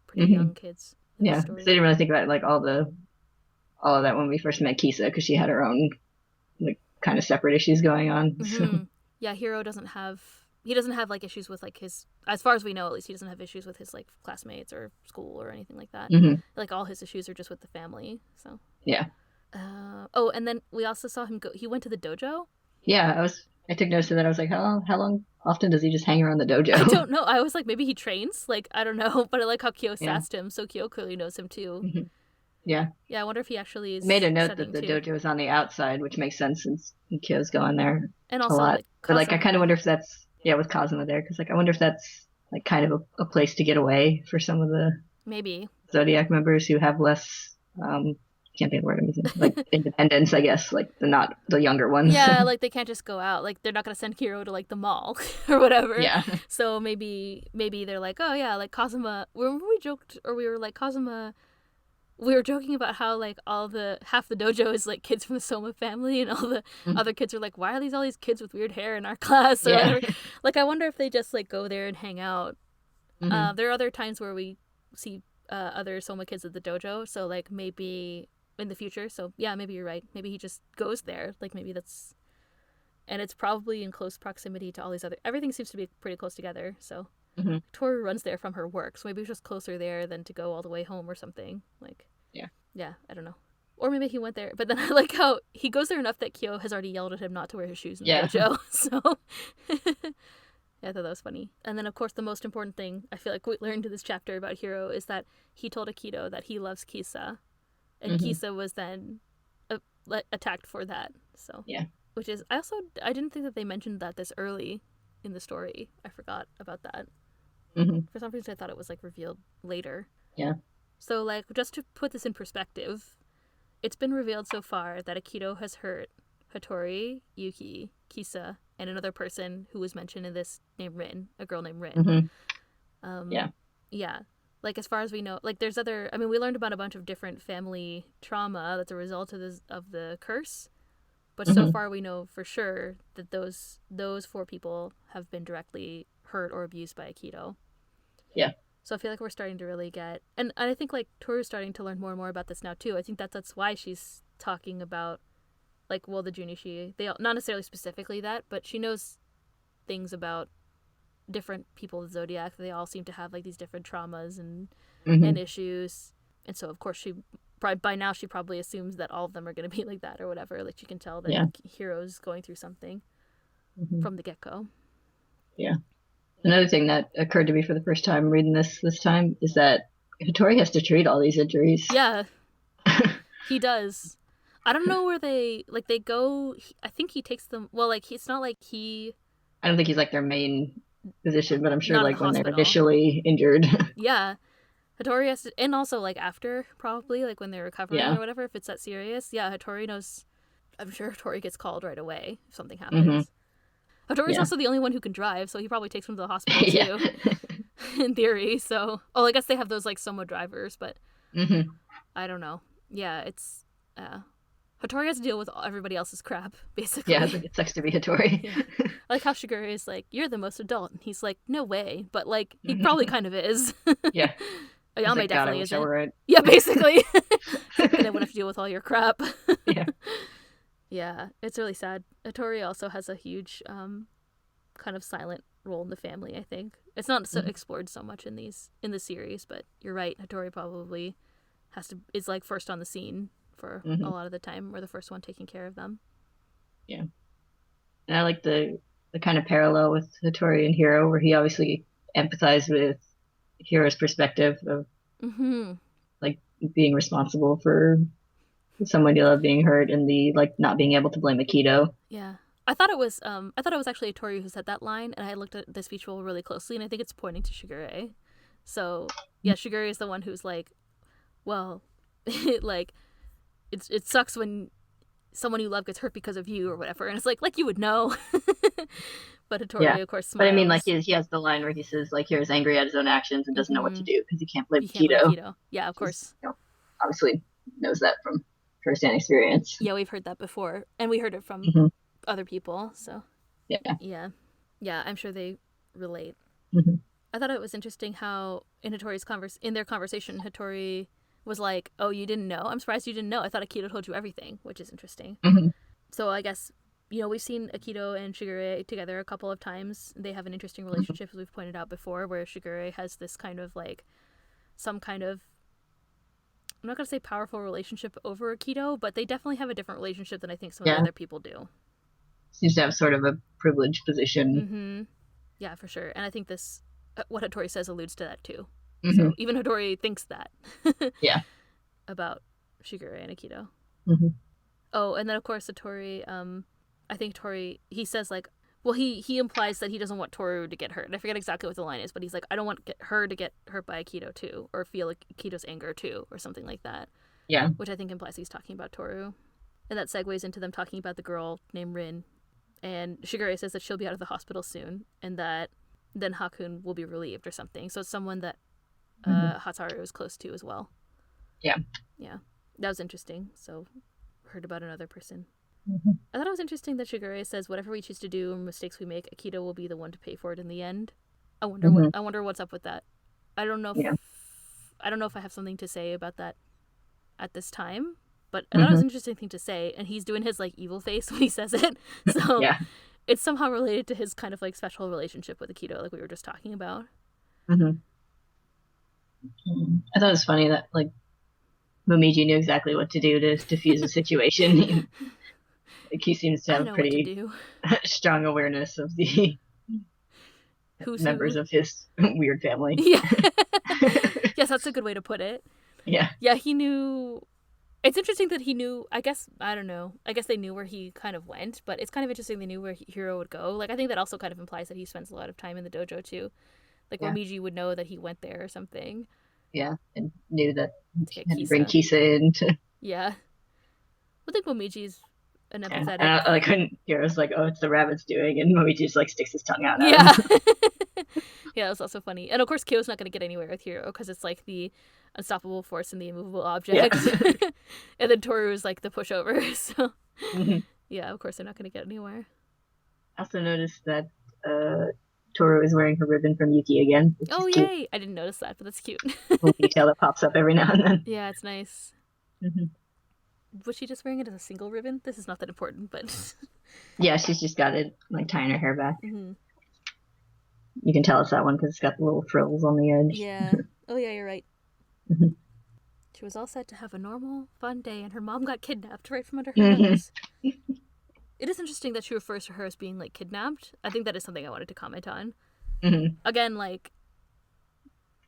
pretty young kids. Yeah, so I didn't really think about like all of that when we first met Kisa, because she had her own like kind of separate issues going on. So. Yeah, Hiro doesn't have like issues with like his, as far as we know at least, he doesn't have issues with his like classmates or school or anything like that. Like all his issues are just with the family. So yeah. Oh, and then we also saw him he went to the dojo. Yeah, I took notice of that. I was like, how often does he just hang around the dojo? I don't know. I was like, maybe he trains. Like, I don't know. But I like how Kyo sassed him, so Kyo clearly knows him too. Yeah. Yeah, I wonder if he actually is. Made a note that the dojo is on the outside, which makes sense since Kyo's going there and also a lot. Like, but like, I kind of wonder if that's with Kazuma there, because like I wonder if that's like kind of a place to get away for some of the Maybe. Zodiac members who have less can't think of the word I'm using, like independence, I guess, like not the younger ones. Yeah, like they can't just go out. Like they're not gonna send Hiro to like the mall or whatever. Yeah. So maybe they're like, oh yeah, like Kazuma. Remember we joked, or we were like Kazuma. We were joking about how like half the dojo is like kids from the Soma family, and all the other kids are like, why are all these kids with weird hair in our class or Yeah. whatever. Like I wonder if they just like go there and hang out. There are other times where we see other Soma kids at the dojo, so like maybe in the future. So yeah, maybe you're right. Maybe he just goes there. Like maybe that's, and it's probably in close proximity to all these other. Everything seems to be pretty close together. So Toru runs there from her work, so maybe it's just closer there than to go all the way home or something. Like yeah, I don't know. Or maybe he went there, but then I like how he goes there enough that Kyo has already yelled at him not to wear his shoes in the dojo. So yeah, I thought that was funny. And then, of course, the most important thing I feel like we learned in this chapter about Hiro is that he told Akito that he loves Kisa, and Kisa was then attacked for that. So which is I didn't think that they mentioned that this early in the story. I forgot about that. For some reason, I thought it was like revealed later. Yeah. So like just to put this in perspective, it's been revealed so far that Akito has hurt Hattori, Yuki, Kisa, and another person who was mentioned in this named Rin, a girl named Rin. Yeah. Like as far as we know, like there's other. I mean, we learned about a bunch of different family trauma that's a result of the curse, but so far we know for sure that those 4 people have been directly hurt or abused by Akito. Yeah. So I feel like we're starting to really get, and I think like Toru's starting to learn more and more about this now too. I think that's why she's talking about, like, well, the Junichi, they all, not necessarily specifically that, but she knows things about different people of the Zodiac. They all seem to have like these different traumas and issues, and so of course she by now she probably assumes that all of them are going to be like that or whatever. Like you can tell that Hiro's going through something from the get-go. Yeah. Another thing that occurred to me for the first time reading this time is that Hattori has to treat all these injuries. Yeah, he does. I don't know where they go. I think he takes them. Well, like it's not like he. I don't think he's like their main physician, but I'm sure like when hospital. they're initially injured. Yeah, Hattori has to, and also like after probably like when they're recovering or whatever. If it's that serious, Hattori knows. I'm sure Hattori gets called right away if something happens. Hattori's also the only one who can drive, so he probably takes them to the hospital too. In theory, so I guess they have those like Soma drivers, but I don't know. Yeah, it's Hattori has to deal with everybody else's crap, basically. Yeah, it sucks to be Hattori. I like how Shigure is like, you're the most adult, and he's like, no way, but like he probably kind of is. Yeah. Ayame like, definitely is. Right. Yeah, basically. And I wouldn't have to deal with all your crap. Yeah. Yeah, it's really sad. Hattori also has a huge kind of silent role in the family, I think. It's not so explored so much in the series, but you're right, Hattori probably is like first on the scene for a lot of the time. We're the first one taking care of them. Yeah. And I like the kind of parallel with Hattori and Hiro, where he obviously empathized with Hiro's perspective of like being responsible for someone you love being hurt and the like not being able to blame Akito. Yeah. I thought it was actually Hattori who said that line, and I looked at the speech bubble really closely, and I think it's pointing to Shigure. So yeah, Shigure is the one who's like, well, like it sucks when someone you love gets hurt because of you or whatever, and it's like you would know. But Hattori, of course, smiles. But I mean, like he has the line where he says like Hiro's angry at his own actions and doesn't know what to do because he can't blame Akito. Yeah, of course. Obviously knows that from firsthand experience. Yeah, we've heard that before, and we heard it from other people. So yeah, I'm sure they relate. I thought it was interesting how in their conversation, Hattori was like, "Oh, you didn't know? I'm surprised you didn't know. I thought Akito told you everything," which is interesting. So I guess we've seen Akito and Shigure together a couple of times. They have an interesting relationship, as we've pointed out before, where Shigure has this kind of like some kind of, I'm not going to say powerful relationship over Akito, but they definitely have a different relationship than I think some of the other people do. Seems to have sort of a privileged position. Yeah, for sure. And I think this, what Hattori says alludes to that too. So even Hattori thinks that. About Shigure and Akito. Oh, and then of course Hattori, I think Hattori, he says like, Well, he implies that he doesn't want Toru to get hurt. I forget exactly what the line is, but he's like, I don't want her to get hurt by Akito too, or feel like Akito's anger too, or something like that. Yeah. Which I think implies he's talking about Toru. And that segues into them talking about the girl named Rin. And Shigure says that she'll be out of the hospital soon, and that then Hakun will be relieved or something. So it's someone that Hataru is close to as well. Yeah. Yeah. That was interesting. So heard about another person. Mm-hmm. I thought it was interesting that Shigure says whatever we choose to do and mistakes we make, Akito will be the one to pay for it in the end. I wonder what's up with that. I don't know if I have something to say about that at this time, but I thought it was an interesting thing to say, and he's doing his like evil face when he says it. So it's somehow related to his kind of like special relationship with Akito, like we were just talking about. I thought it was funny that like Momiji knew exactly what to do to defuse the situation. Like, he seems to have pretty strong awareness of the members of his weird family. Yeah. Yes, that's a good way to put it. Yeah. Yeah, he knew. It's interesting that he knew, I guess, I don't know. I guess they knew where he kind of went, but it's kind of interesting they knew where Hiro would go. Like, I think that also kind of implies that he spends a lot of time in the dojo, too. Like, Momiji would know that he went there or something. Yeah, and knew that he had to bring Kisa in to... Yeah. I think Momiji's an empathetic... Yeah, and like, when Hiro's like, oh, it's the rabbit's doing, and Momiji just, like, sticks his tongue out. Yeah. Yeah, that's also funny. And, of course, Kyo's not going to get anywhere with Hiro, because it's, like, the unstoppable force and the immovable object. Yeah. And then Toru is, like, the pushover, so... Yeah, of course, they're not going to get anywhere. I also noticed that Toru is wearing her ribbon from Yuki again. Oh, yay! Cute. I didn't notice that, but that's cute. A detail that pops up every now and then. Yeah, it's nice. Was she just wearing it as a single ribbon? This is not that important, but... Yeah, she's just got it, like, tying her hair back. You can tell it's that one because it's got the little frills on the edge. Yeah. Oh, yeah, you're right. She was all set to have a normal, fun day, and her mom got kidnapped right from under her nose. It is interesting that she refers to her as being, like, kidnapped. I think that is something I wanted to comment on. Again, like...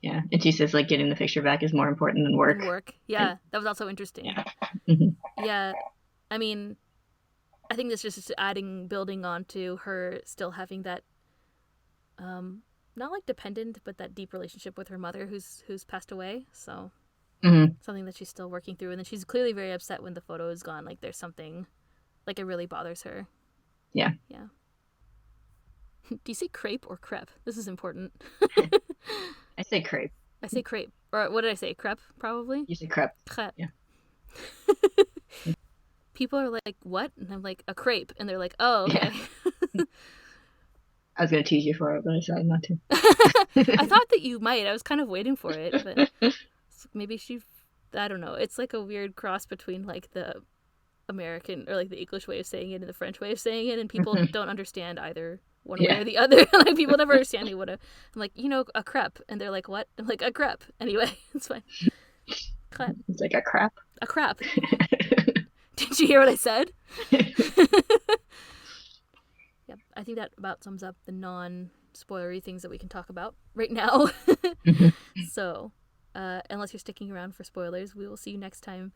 Yeah, and she says, like, getting the picture back is more important than work. Yeah, that was also interesting. Yeah. Yeah, I mean, I think this just building on to her still having that, not, like, dependent, but that deep relationship with her mother who's passed away, so... Something that she's still working through, and then she's clearly very upset when the photo is gone. Like, there's something, like, it really bothers her. Yeah. Do you say crepe or crepe? This is important. I say crepe. I say crepe. Or what did I say? Crepe, probably? You say crepe. Crepe. Yeah. People are like, what? And I'm like, a crepe. And they're like, oh, okay. Yeah. I was going to tease you for it, but I decided not to. I thought that you might. I was kind of waiting for it, but maybe I don't know. It's like a weird cross between, like, the American or, like, the English way of saying it and the French way of saying it, and people don't understand either one way or the other. Like, people never understand me I'm like, a crepe. And they're like, what? I'm like, a crepe. Anyway, it's fine. Crepe. It's like a crap. A crepe. Did you hear what I said? Yep, I think that about sums up the non-spoilery things that we can talk about right now. So, unless you're sticking around for spoilers, we will see you next time.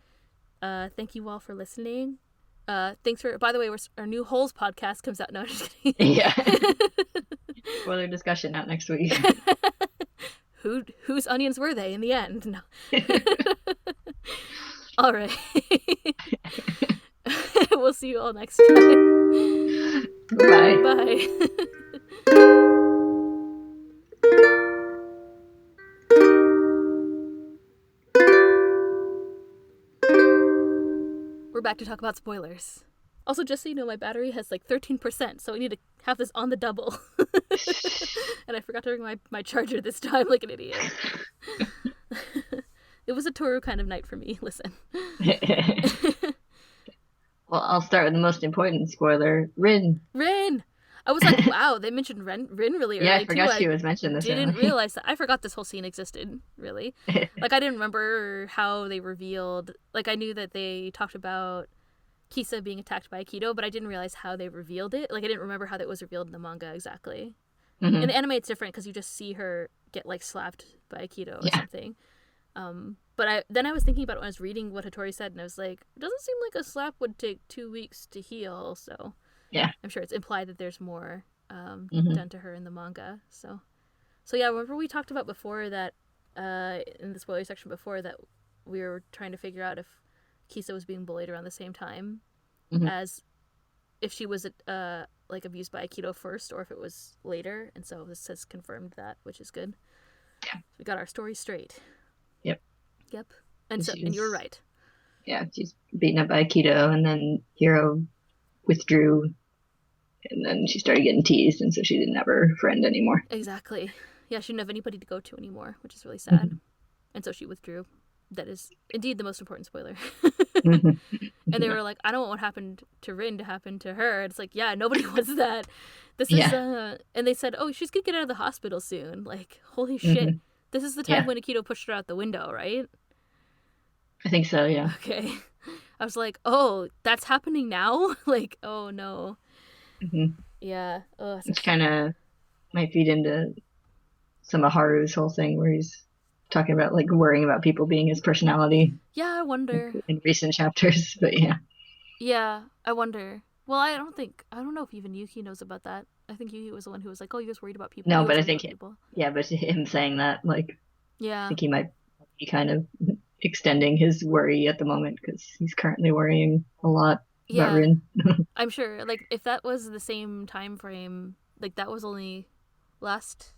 Thank you all for listening. Thanks for, by the way, our new Holes podcast comes out now. Just kidding. Yeah. Spoiler discussion out next week. Whose onions were they in the end? No. All right. We'll see you all next time. Bye. Bye. We're back to talk about spoilers. Also, just so you know, my battery has like 13%, so I need to have this on the double. And I forgot to bring my charger this time like an idiot. It was a Toru kind of night for me. Listen. Well, I'll start with the most important spoiler. Rin. I was like, wow, they mentioned Rin really early. Yeah, I forgot she was mentioned this didn't realize that. I forgot this whole scene existed, really. Like, I didn't remember how they revealed... Like, I knew that they talked about Kisa being attacked by Akito, but I didn't realize how they revealed it. Like, I didn't remember how that was revealed in the manga exactly. In the anime, it's different because you just see her get, like, slapped by Akito or something. But then I was thinking about it when I was reading what Hattori said, and I was like, it doesn't seem like a slap would take 2 weeks to heal, so... Yeah. I'm sure it's implied that there's more done to her in the manga. So yeah, remember we talked about before that in the spoiler section before that we were trying to figure out if Kisa was being bullied around the same time as if she was like abused by Akito first or if it was later, and so this has confirmed that, which is good. Yeah. So we got our story straight. Yep. And you were right. Yeah, she's beaten up by Akito, and then Hiro withdrew, and then she started getting teased, and so she didn't have her friend anymore. Exactly. Yeah, she didn't have anybody to go to anymore, which is really sad. And so she withdrew. That is indeed the most important spoiler. And they were like, I don't want what happened to Rin to happen to her. It's like, yeah, nobody wants that. This is and they said, oh, she's gonna get out of the hospital soon. Like, holy shit. This is the time when Akito pushed her out the window, right? I think so, yeah. Okay. I was like, oh, that's happening now? Like, oh no. Yeah. Oh, which kind of might feed into some of Haru's whole thing where he's talking about like worrying about people being his personality. Yeah, I wonder. In recent chapters, but yeah. Yeah, I wonder. Well, I don't know if even Yuki knows about that. I think Yuki was the one who was like, oh, he was worried about people. No, but I think, but him saying that, like, yeah, I think he might be kind of extending his worry at the moment because he's currently worrying a lot about Rin. I'm sure. Like, if that was the same time frame, like that was only last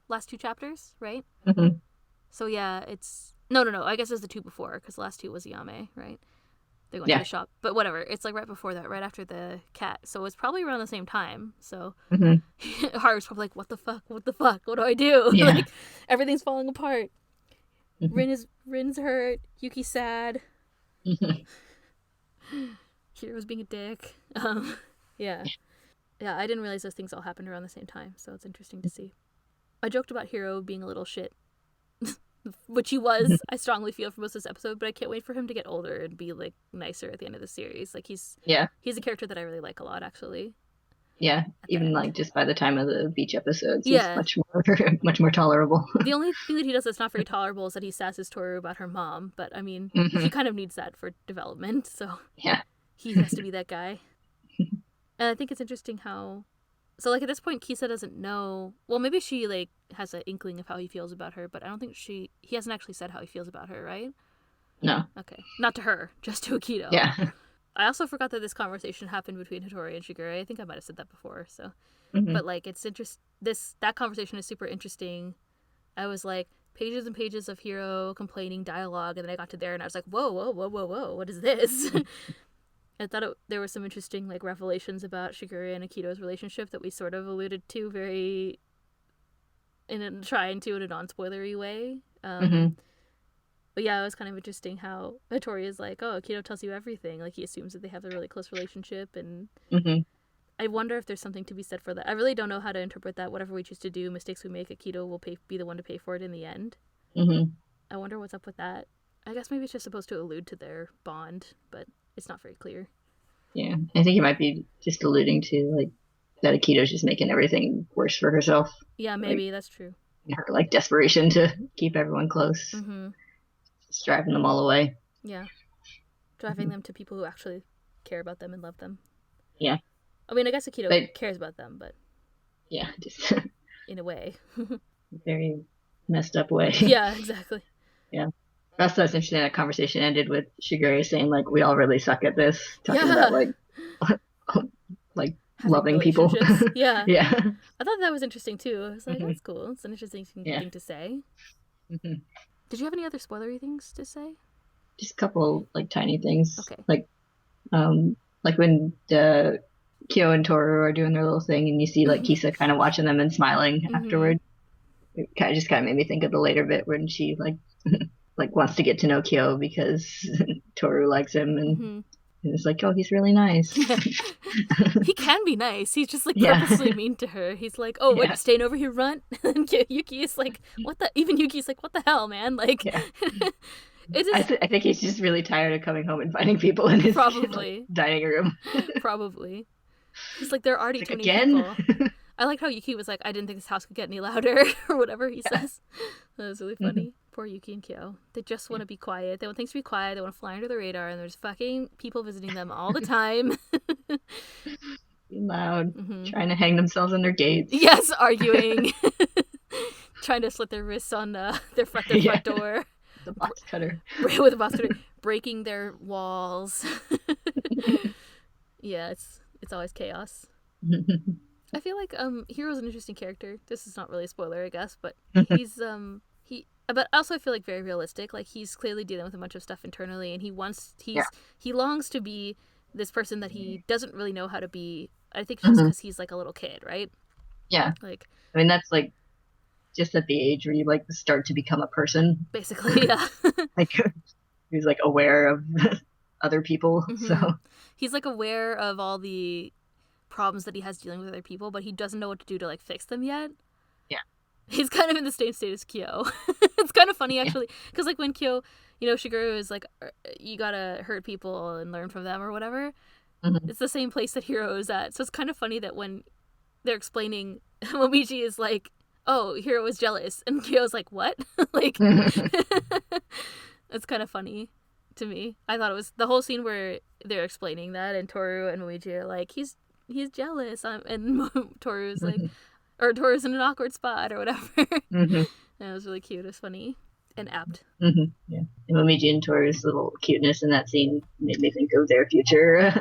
last two chapters, right? So yeah, it's no. I guess it was the two before because the last two was Yame, right? They went to the shop, but whatever. It's like right before that, right after the cat. So it's probably around the same time. So Haru's probably like, "What the fuck? What the fuck? What do I do?" Yeah. Like everything's falling apart. Rin's hurt. Yuki's sad. Hiro's being a dick. Yeah. I didn't realize those things all happened around the same time. So it's interesting to see. I joked about Hiro being a little shit. Which he was, I strongly feel, for most of this episode, but I can't wait for him to get older and be like nicer at the end of the series. Like he's a character that I really like a lot, actually. Yeah, even like just by the time of the beach episodes, he's much more tolerable. The only thing that he does that's not very tolerable is that he sasses Toru about her mom, but I mean, he kind of needs that for development, so he has to be that guy. And I think it's interesting how, so like at this point, Kisa doesn't know. Well, maybe she like has an inkling of how he feels about her, but I don't think he hasn't actually said how he feels about her, right? No. Okay, not to her, just to Akito. Yeah. I also forgot that this conversation happened between Hattori and Shigure. I think I might have said that before. So, but like it's that conversation is super interesting. I was like pages and pages of Hiro complaining dialogue, and then I got to there, and I was like, whoa, what is this? I thought there were some interesting like revelations about Shigure and Akito's relationship that we sort of alluded to in a non-spoilery way. But yeah, it was kind of interesting how Hattori is like, oh, Akito tells you everything. Like he assumes that they have a really close relationship, and I wonder if there's something to be said for that. I really don't know how to interpret that. Whatever we choose to do, mistakes we make, Akito will be the one to pay for it in the end. I wonder what's up with that. I guess maybe it's just supposed to allude to their bond, but it's not very clear. Yeah, I think it might be just alluding to like that Akito's just making everything worse for herself. Yeah, maybe that's true. Her like desperation to keep everyone close, just driving them all away. Yeah, driving them to people who actually care about them and love them. Yeah, I mean, I guess Akito cares about them, but just in a way, very messed up way. Yeah, exactly. Yeah. That's interesting. That conversation ended with Shigure saying, like, we all really suck at this. Talking about, like loving people. Yeah. Yeah. I thought that was interesting, too. I was like, that's cool. It's an interesting thing to say. Did you have any other spoilery things to say? Just a couple, like, tiny things. Okay. Like when Kyo and Toru are doing their little thing, and you see, like, Kisa kind of watching them and smiling afterward. It kind of made me think of the later bit when she, like... like wants to get to know Kyo because Toru likes him and it's like, oh, he's really nice. He can be nice. He's just like purposely mean to her. He's like, oh, what, you staying over here, runt? And Yuki is like, what the? Even Yuki's like, what the hell, man? Like, I think he's just really tired of coming home and finding people in his dining room. Probably. He's like, there are already too many people. I like how Yuki was like, I didn't think this house could get any louder, or whatever he says. That was really funny. Poor Yuki and Kyo. They just want to be quiet. They want things to be quiet. They want to fly under the radar, and there's fucking people visiting them all the time. being loud, trying to hang themselves on their gates. Yes, arguing. Trying to slit their wrists on their front door. The box cutter. With a box cutter. Breaking their walls. Yeah, it's always chaos. I feel like Hiro's an interesting character. This is not really a spoiler, I guess, but he's but also I feel like very realistic. Like he's clearly dealing with a bunch of stuff internally, and he longs to be this person that he doesn't really know how to be. I think just because he's like a little kid, right? Yeah. Like, I mean, that's like just at the age where you like start to become a person. Basically, yeah. Like he's like aware of other people, so he's like aware of all the problems that he has dealing with other people, but he doesn't know what to do to like fix them yet. Yeah. He's kind of in the same state as Kyo. It's kind of funny actually, because like when Kyo, Shigeru is like, you gotta hurt people and learn from them or whatever. It's the same place that Hiro is at. So it's kind of funny that when they're explaining, Momiji is like, oh, Hiro is jealous, and Kyo's like, what? Like, it's kind of funny to me. I thought it was the whole scene where they're explaining that, and Toru and Momiji are like, he's jealous, and Toru's like, or Toru's in an awkward spot or whatever. And it was really cute. It was funny and apt. Yeah, and Momiji and Toru's little cuteness in that scene made me think of their future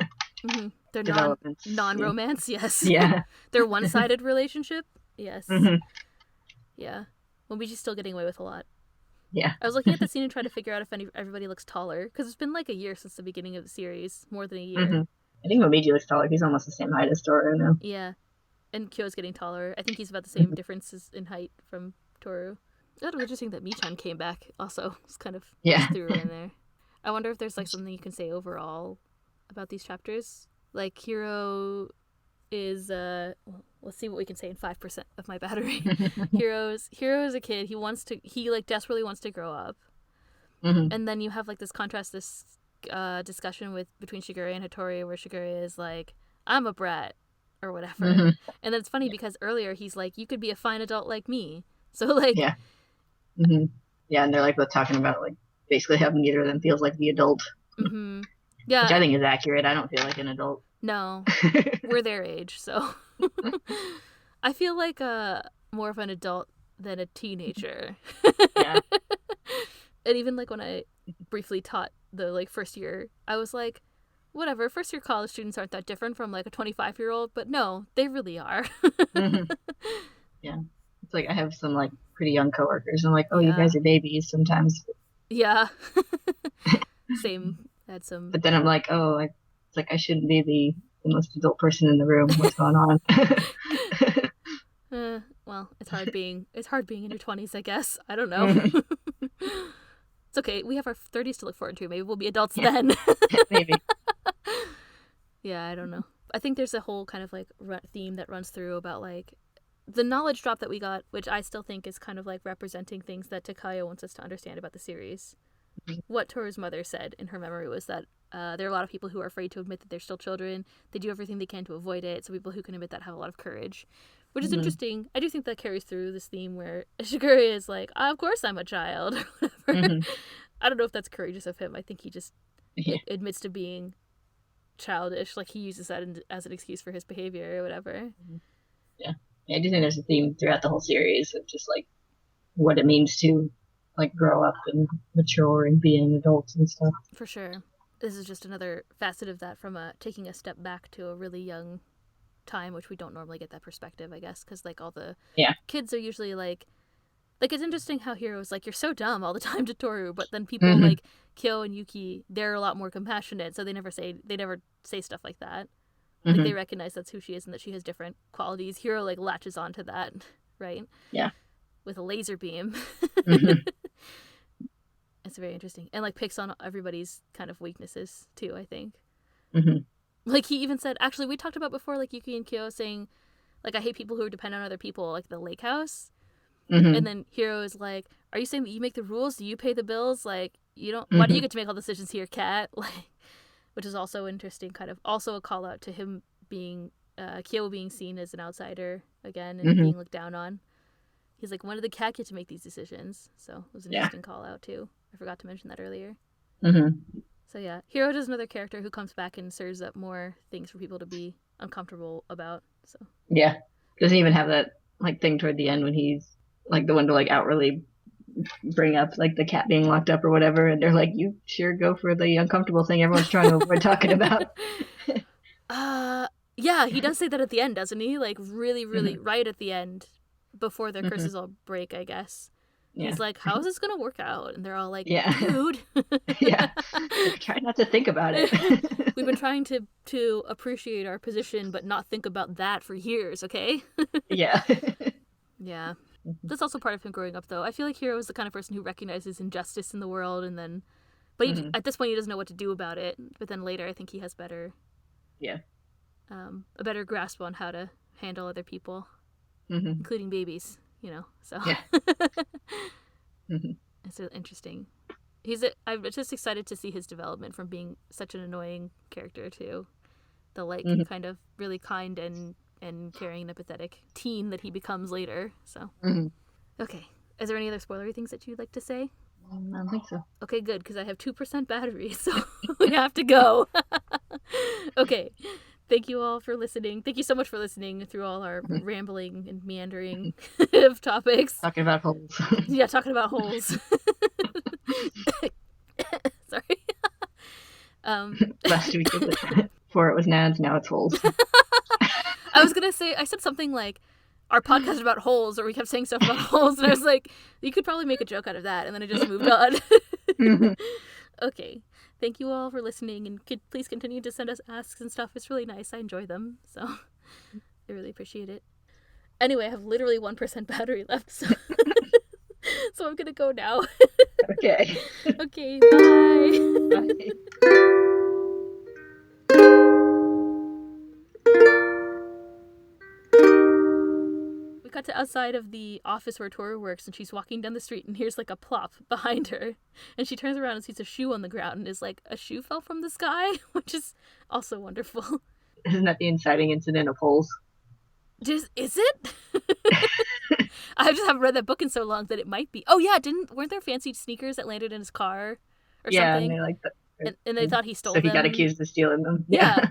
Their developments. non-romance, yes. Yeah. Their one-sided relationship, yes. Yeah. Momiji's still getting away with a lot. Yeah. I was looking at the scene and trying to figure out if everybody looks taller, because it's been like a year since the beginning of the series, more than a year. I think Momiji looks taller. He's almost the same height as Toru now. Yeah. And Kyo's getting taller. I think he's about the same differences in height from Toru. I thought it was interesting that Michan came back also. It's kind of threw her in there. I wonder if there's like something you can say overall about these chapters. Like Hiro is let's see what we can say in 5% of my battery. Hiro is a kid. He like desperately wants to grow up. And then you have like this contrast, this discussion between Shigure and Hattori, where Shigure is like, I'm a brat or whatever. And then it's funny because earlier he's like, you could be a fine adult like me. So like yeah, and they're like both talking about like basically how neither of them feels like the adult. Yeah, which I think is accurate. I don't feel like an adult. No, we're their age, so I feel like more of an adult than a teenager. Yeah. And even like when I briefly taught the like first year, I was like, whatever, first year college students aren't that different from like a 25-year-old, but no, they really are. Yeah. It's like I have some like pretty young coworkers. I'm like, oh, you guys are babies sometimes. Yeah. Same. Had some. But then I'm like, oh, it's like I shouldn't be the most adult person in the room. What's going on? Well, it's hard being in your 20s, I guess. I don't know. It's okay. We have our 30s to look forward to. Maybe we'll be adults then. Maybe. Yeah, I don't know. I think there's a whole kind of like theme that runs through about like the knowledge drop that we got, which I still think is kind of like representing things that Takaya wants us to understand about the series. What Toru's mother said in her memory was that there are a lot of people who are afraid to admit that they're still children. They do everything they can to avoid it. So people who can admit that have a lot of courage, which is interesting. I do think that carries through this theme where Shigure is like, of course I'm a child, or whatever. I don't know if that's courageous of him. I think he just admits to being childish. Like he uses that as an excuse for his behavior or whatever. Yeah, I do think there's a theme throughout the whole series of just like what it means to like grow up and mature and be an adult and stuff. For sure. This is just another facet of that from taking a step back to a really young time, which we don't normally get that perspective, I guess, because like all the kids are usually like it's interesting how Hiro's like, you're so dumb all the time to Toru, but then people like Kyo and Yuki, they're a lot more compassionate, so they never say stuff like that. Like they recognize that's who she is and that she has different qualities. Hiro like latches onto that, right? Yeah. With a laser beam. It's very interesting. And like picks on everybody's kind of weaknesses too, I think. Like he even said, actually we talked about before, like Yuki and Kyo saying like, I hate people who are dependent on other people, like the lake house. And then Hiro is like, are you saying that you make the rules? Do you pay the bills? Like, you don't, why do you get to make all the decisions here, cat? Like, which is also interesting, kind of also a call out to him being Kyo being seen as an outsider again and being looked down on. He's like, when did the cat get to make these decisions? So it was an interesting call out too. I forgot to mention that earlier. So yeah, Hiro is another character who comes back and serves up more things for people to be uncomfortable about. So Yeah. Doesn't even have that like thing toward the end when he's like the one to like outwardly bring up like the cat being locked up or whatever, and they're like, "You sure go for the uncomfortable thing everyone's trying to avoid talking about." Yeah, he does say that at the end, doesn't he? Like really, really Mm-hmm. right at the end, before their Mm-hmm. curses all break, I guess. Yeah. He's like, "How is this gonna work out?" And they're all like, Yeah. "Dude, Yeah. Like try not to think about it. we've been trying to appreciate our position, but not think about that for years, okay?" Yeah. Yeah. That's also part of him growing up, though. I feel like Hiro is the kind of person who recognizes injustice in the world, and then, but Mm-hmm. at this point, he doesn't know what to do about it. But then later, I think he has Yeah. a better grasp on how to handle other people, Mm-hmm. including babies. So Yeah. Mm-hmm. it's really interesting. I'm just excited to see his development from being such an annoying character to the Mm-hmm. kind of really kind and caring and empathetic teen that he becomes later. So Mm-hmm. okay, is there any other spoilery things that you'd like to say? I don't think so. Okay, good, because I have 2% battery, so we have to go. Okay, thank you all for listening. Thank you so much for listening through all our Mm-hmm. rambling and meandering of topics. Talking about holes. Yeah, talking about holes. Sorry. Last week it was before it was nads, now it's holes. I was gonna say, I said something like our podcast is about holes, or we kept saying stuff about holes, and I was like, you could probably make a joke out of that, and then I just moved on. Mm-hmm. Okay, thank you all for listening, and please continue to send us asks and stuff. It's really nice. I enjoy them, so I really appreciate it. Anyway, I have literally 1% battery left, so so I'm gonna go now. Okay. Okay, bye. Bye. We cut to outside of the office where Tori works, and she's walking down the street, and here's like a plop behind her, and she turns around and sees a shoe on the ground, and is like, a shoe fell from the sky, which is also wonderful. Isn't that the inciting incident of holes? Is it? I just haven't read that book in so long that it might be. Oh yeah, weren't there fancy sneakers that landed in his car or Yeah, and something? they like And they thought he stole so them. he got accused of stealing them. Yeah.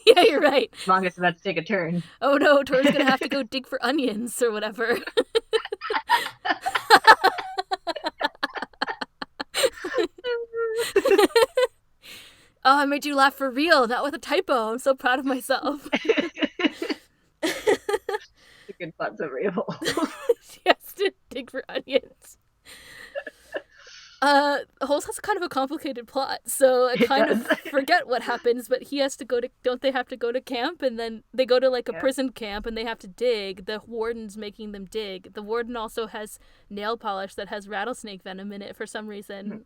Yeah, you're right. Manga's about to take a turn. Oh no, Tori's gonna have to go dig for onions or whatever. Oh, I made you laugh for real, not with a typo. I'm so proud of myself. It's a good plot summary of holes. She has to dig for onions. Holes has kind of a complicated plot, so I kind of forget what happens, but he has to don't they have to go to camp, and then they go to like a prison camp, and they have to dig. The warden's making them dig. The warden also has nail polish that has rattlesnake venom in it for some reason. Mm-hmm.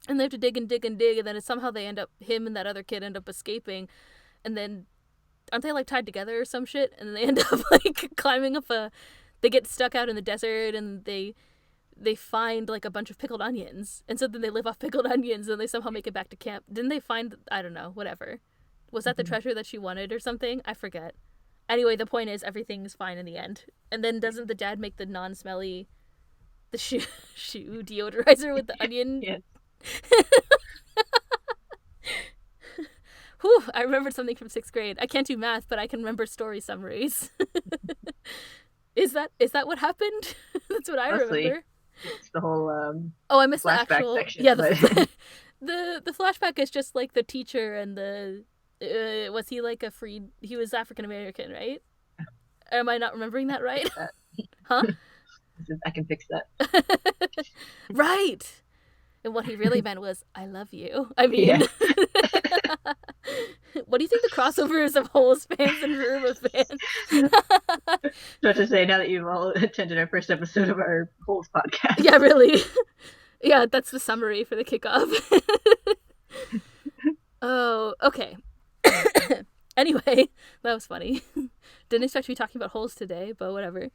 And they have to dig and dig and dig, and then somehow him and that other kid end up escaping, and then, aren't they like tied together or some shit? And then they end up like climbing up they get stuck out in the desert, and they find like a bunch of pickled onions, and so then they live off pickled onions, and they somehow make it back to camp. Didn't they find, I don't know, whatever. Was that the treasure that she wanted or something? I forget. Anyway, the point is everything's fine in the end. And then doesn't the dad make the non-smelly, the shoe deodorizer with the onion? Yes. Whew, I remembered something from 6th grade. I can't do math, but I can remember story summaries. Is that what happened? That's what I remember. It's the whole I missed the actual section. Yeah, the flashback is just like the teacher and the was he like he was African American, right? Or am I not remembering that right? Huh? I can fix that. Right. And what he really meant was, I love you. I mean, yeah. What do you think the crossover is of Holes fans and Rumor fans? So to say, now that you've all attended our first episode of our Holes podcast. Yeah, really. Yeah, that's the summary for the kickoff. Oh, okay. Anyway, that was funny. Didn't expect to be talking about holes today, but whatever.